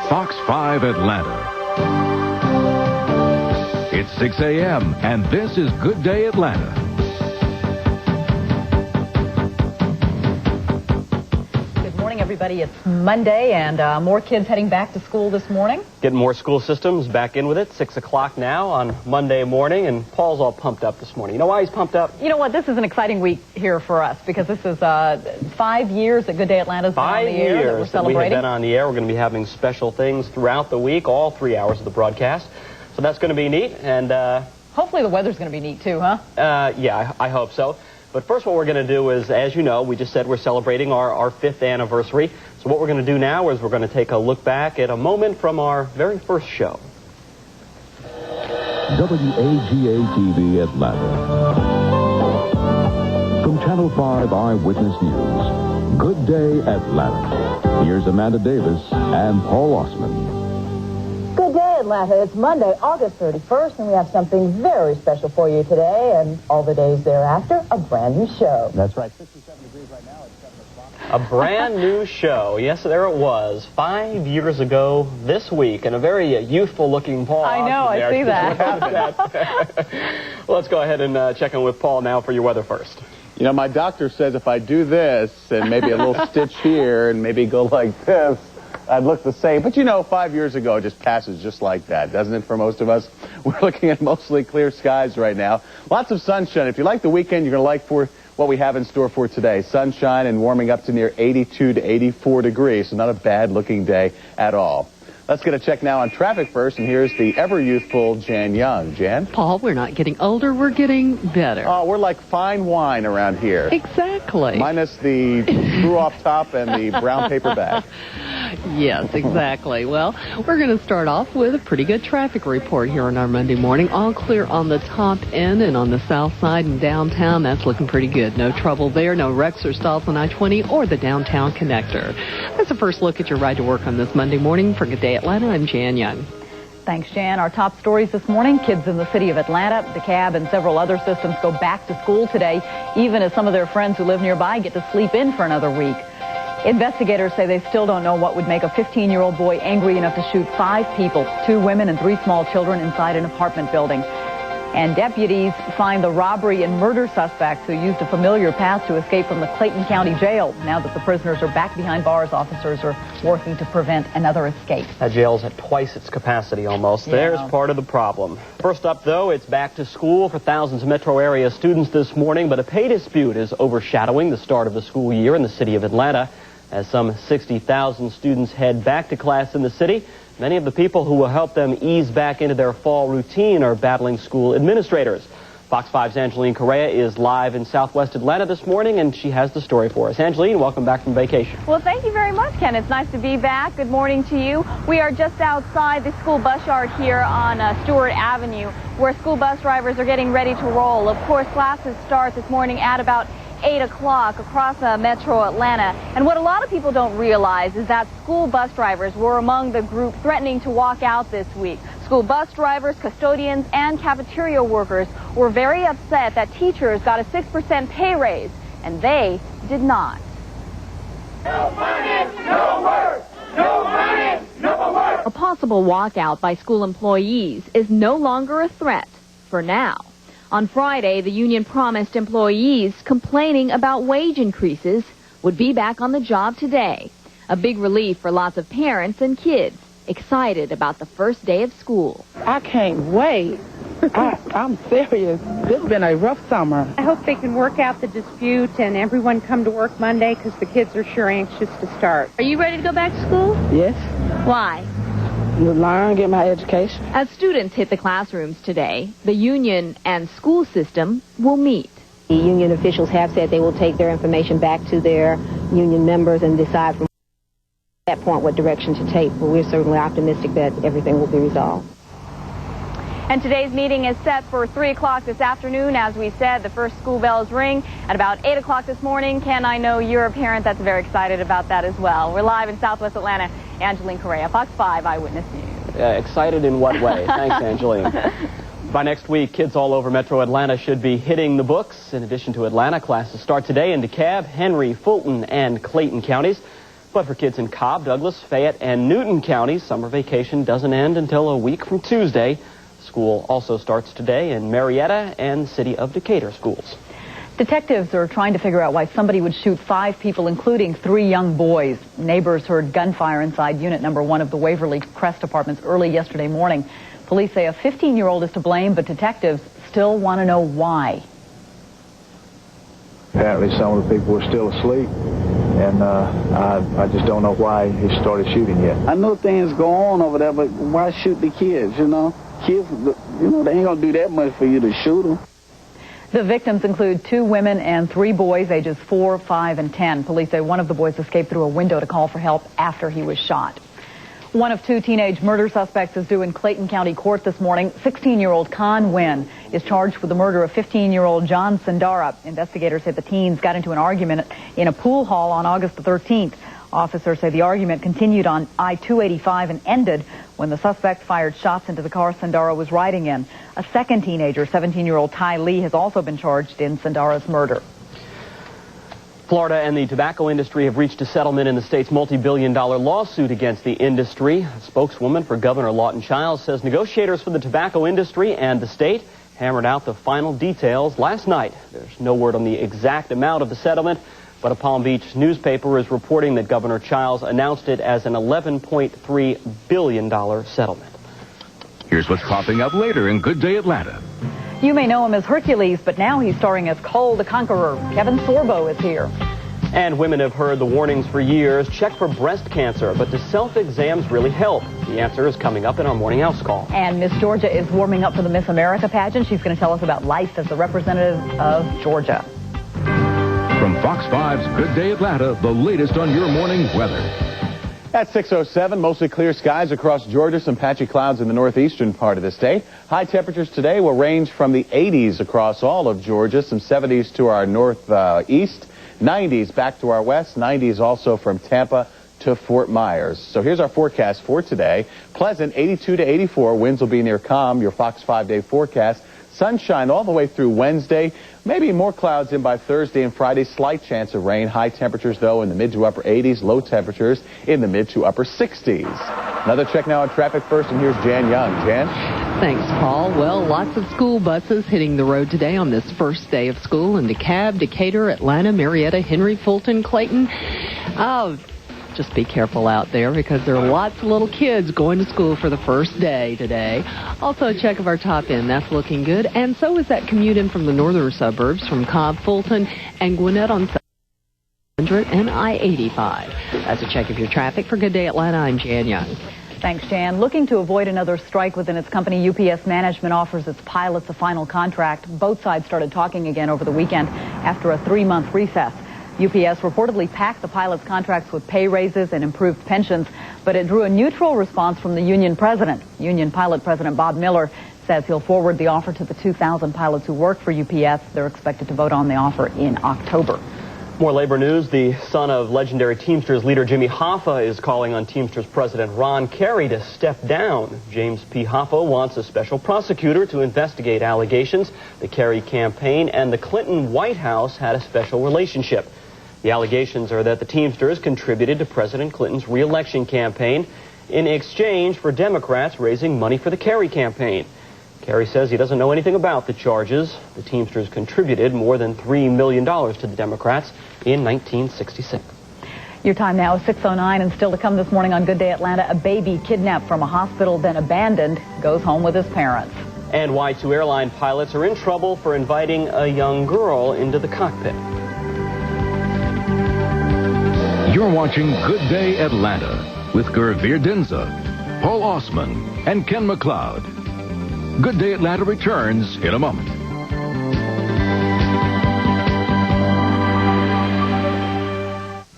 Fox 5 Atlanta. It's 6 a.m. and this is Good Day Atlanta. Everybody, it's Monday and more kids heading back to school this morning. Getting more school systems back in with it. 6 o'clock now on Monday morning, and Paul's all pumped up this morning. You know why he's pumped up? You know what? This is an exciting week here for us because this is 5 years that Good Day Atlanta's been on the air. 5 years that we're celebrating. We have been on the air. We're going to be having special things throughout the week, all 3 hours of the broadcast. So that's going to be neat. And hopefully the weather's going to be neat too, huh? Yeah, I hope so. But first what we're going to do is, as you know, we just said we're celebrating our 5th anniversary. So what we're going to do now is we're going to take a look back at a moment from our very first show. WAGA-TV Atlanta. From Channel 5 Eyewitness News, Good Day Atlanta. Here's Amanda Davis and Paul Ossmann. Good day, Atlanta. It's Monday, August 31st, and we have something very special for you today and all the days thereafter, a brand new show. That's right. 67 degrees right now. It's 7 o'clock. A brand new show. Yes, there it was. 5 years ago this week, and a very youthful-looking Paul. I know, I see that. Well, let's go ahead and check in with Paul now for your weather first. You know, my doctor says if I do this and maybe a little stitch here and maybe go like this, I'd look the same. But, you know, 5 years ago, it just passes just like that, doesn't it, for most of us? We're looking at mostly clear skies right now. Lots of sunshine. If you like the weekend, you're going to like for what we have in store for today. Sunshine and warming up to near 82 to 84 degrees, so not a bad-looking day at all. Let's get a check now on traffic first, and here's the ever-youthful Jan Young. Jan? Paul, we're not getting older, we're getting better. Oh, we're like fine wine around here. Exactly. Minus the screw-off top and the brown paper bag. Yes, exactly. Well, we're going to start off with a pretty good traffic report here on our Monday morning. All clear on the top end and on the south side and downtown. That's looking pretty good. No trouble there. No wrecks or stalls on I-20 or the downtown connector. That's a first look at your ride to work on this Monday morning. For Good Day Atlanta, I'm Jan Young. Thanks, Jan. Our top stories this morning, kids in the city of Atlanta, the cab and several other systems go back to school today, even as some of their friends who live nearby get to sleep in for another week. Investigators say they still don't know what would make a 15-year-old boy angry enough to shoot 5 people, 2 women and 3 small children inside an apartment building. And deputies find the robbery and murder suspects who used a familiar path to escape from the Clayton County Jail. Now that the prisoners are back behind bars, officers are working to prevent another escape. That jail's at twice its capacity almost. Yeah. There's part of the problem. First up, though, it's back to school for thousands of metro area students this morning, but a pay dispute is overshadowing the start of the school year in the city of Atlanta. As some 60,000 students head back to class in the city, many of the people who will help them ease back into their fall routine are battling school administrators. Fox 5's Angeline Correa is live in southwest Atlanta this morning, and she has the story for us. Angeline, welcome back from vacation. Well, thank you very much, Ken. It's nice to be back. Good morning to you. We are just outside the school bus yard here on Stewart Avenue, where school bus drivers are getting ready to roll. Of course, classes start this morning at about 8 o'clock across metro Atlanta. And what a lot of people don't realize is that school bus drivers were among the group threatening to walk out this week. School bus drivers, custodians, and cafeteria workers were very upset that teachers got a 6% pay raise, and they did not. No money, no work! No money, no work! A possible walkout by school employees is no longer a threat for now. On Friday, the union promised employees complaining about wage increases would be back on the job today. A big relief for lots of parents and kids excited about the first day of school. I can't wait. I'm serious. This has been a rough summer. I hope they can work out the dispute and everyone come to work Monday because the kids are sure anxious to start. Are you ready to go back to school? Yes. Why? To learn, get my education. As students hit the classrooms today, the union and school system will meet. The union officials have said they will take their information back to their union members and decide from that point what direction to take. But we're certainly optimistic that everything will be resolved. And today's meeting is set for 3 o'clock this afternoon. As we said, the first school bells ring at about 8 o'clock this morning. Ken, I know you're a parent that's very excited about that as well. We're live in southwest Atlanta. Angeline Correa, Fox 5 Eyewitness News. Excited in what way? Thanks, Angeline. By next week, kids all over metro Atlanta should be hitting the books. In addition to Atlanta, classes start today in DeKalb, Henry, Fulton, and Clayton counties. But for kids in Cobb, Douglas, Fayette, and Newton counties, summer vacation doesn't end until a week from Tuesday. School also starts today in Marietta and City of Decatur schools. Detectives are trying to figure out why somebody would shoot 5 people, including 3 young boys. Neighbors heard gunfire inside Unit Number 1 of the Waverly Crest Apartments early yesterday morning. Police say a 15-year-old is to blame, but detectives still want to know why. Apparently some of the people were still asleep, and I just don't know why he started shooting yet. I know things go on over there, but why shoot the kids, you know? Kids, you know, they ain't gonna do that much for you to shoot them. The victims include 2 women and 3 boys, ages 4, 5, and 10. Police say one of the boys escaped through a window to call for help after he was shot. One of 2 teenage murder suspects is due in Clayton County Court this morning. 16-year-old Con Nguyen is charged with the murder of 15-year-old John Sandara. Investigators say the teens got into an argument in a pool hall on August the 13th. Officers say the argument continued on I-285 and ended when the suspect fired shots into the car Sandara was riding in. A second teenager, 17-year-old Ty Lee, has also been charged in Sandara's murder. Florida and the tobacco industry have reached a settlement in the state's multi-billion-dollar lawsuit against the industry. A spokeswoman for Governor Lawton Chiles says negotiators for the tobacco industry and the state hammered out the final details last night. There's no word on the exact amount of the settlement, but a Palm Beach newspaper is reporting that Governor Chiles announced it as an $11.3 billion settlement. Here's what's popping up later in Good Day Atlanta. You may know him as Hercules, but now he's starring as Cole the Conqueror. Kevin Sorbo is here. And women have heard the warnings for years. Check for breast cancer, but do self-exams really help? The answer is coming up in our Morning House call. And Miss Georgia is warming up for the Miss America pageant. She's going to tell us about life as the representative of Georgia. From Fox 5's Good Day Atlanta, the latest on your morning weather. At 6:07, mostly clear skies across Georgia, some patchy clouds in the northeastern part of the state. High temperatures today will range from the 80s across all of Georgia, some 70s to our northeast, 90s back to our west, 90s also from Tampa to Fort Myers. So here's our forecast for today. Pleasant, 82 to 84. Winds will be near calm. Your Fox 5-day forecast. Sunshine all the way through Wednesday. Maybe more clouds in by Thursday and Friday. Slight chance of rain. High temperatures, though, in the mid to upper 80s. Low temperatures in the mid to upper 60s. Another check now on traffic first, and here's Jan Young. Jan? Thanks, Paul. Well, lots of school buses hitting the road today on this first day of school in DeKalb, Decatur, Atlanta, Marietta, Henry, Fulton, Clayton. Just be careful out there because there are lots of little kids going to school for the first day today. Also, a check of our top end. That's looking good. And so is that commute in from the northern suburbs from Cobb, Fulton, and Gwinnett on 700 and I-85. That's a check of your traffic. For Good Day Atlanta, I'm Jan Young. Thanks, Jan. Looking to avoid another strike within its company, UPS Management offers its pilots a final contract. Both sides started talking again over the weekend after a 3-month recess. UPS reportedly packed the pilots' contracts with pay raises and improved pensions, but it drew a neutral response from the union president. Union pilot President Bob Miller says he'll forward the offer to the 2,000 pilots who work for UPS. They're expected to vote on the offer in October. More labor news. The son of legendary Teamsters leader Jimmy Hoffa is calling on Teamsters President Ron Kerry to step down. James P. Hoffa wants a special prosecutor to investigate allegations the Kerry campaign and the Clinton White House had a special relationship. The allegations are that the Teamsters contributed to President Clinton's re-election campaign in exchange for Democrats raising money for the Kerry campaign. Kerry says he doesn't know anything about the charges. The Teamsters contributed more than $3 million to the Democrats in 1966. Your time now is 6:09, and still to come this morning on Good Day Atlanta, a baby kidnapped from a hospital then abandoned goes home with his parents. And why 2 airline pilots are in trouble for inviting a young girl into the cockpit. You're watching Good Day Atlanta with Gurvir Dhindsa, Paul Ossmann, and Ken MacLeod. Good Day Atlanta returns in a moment.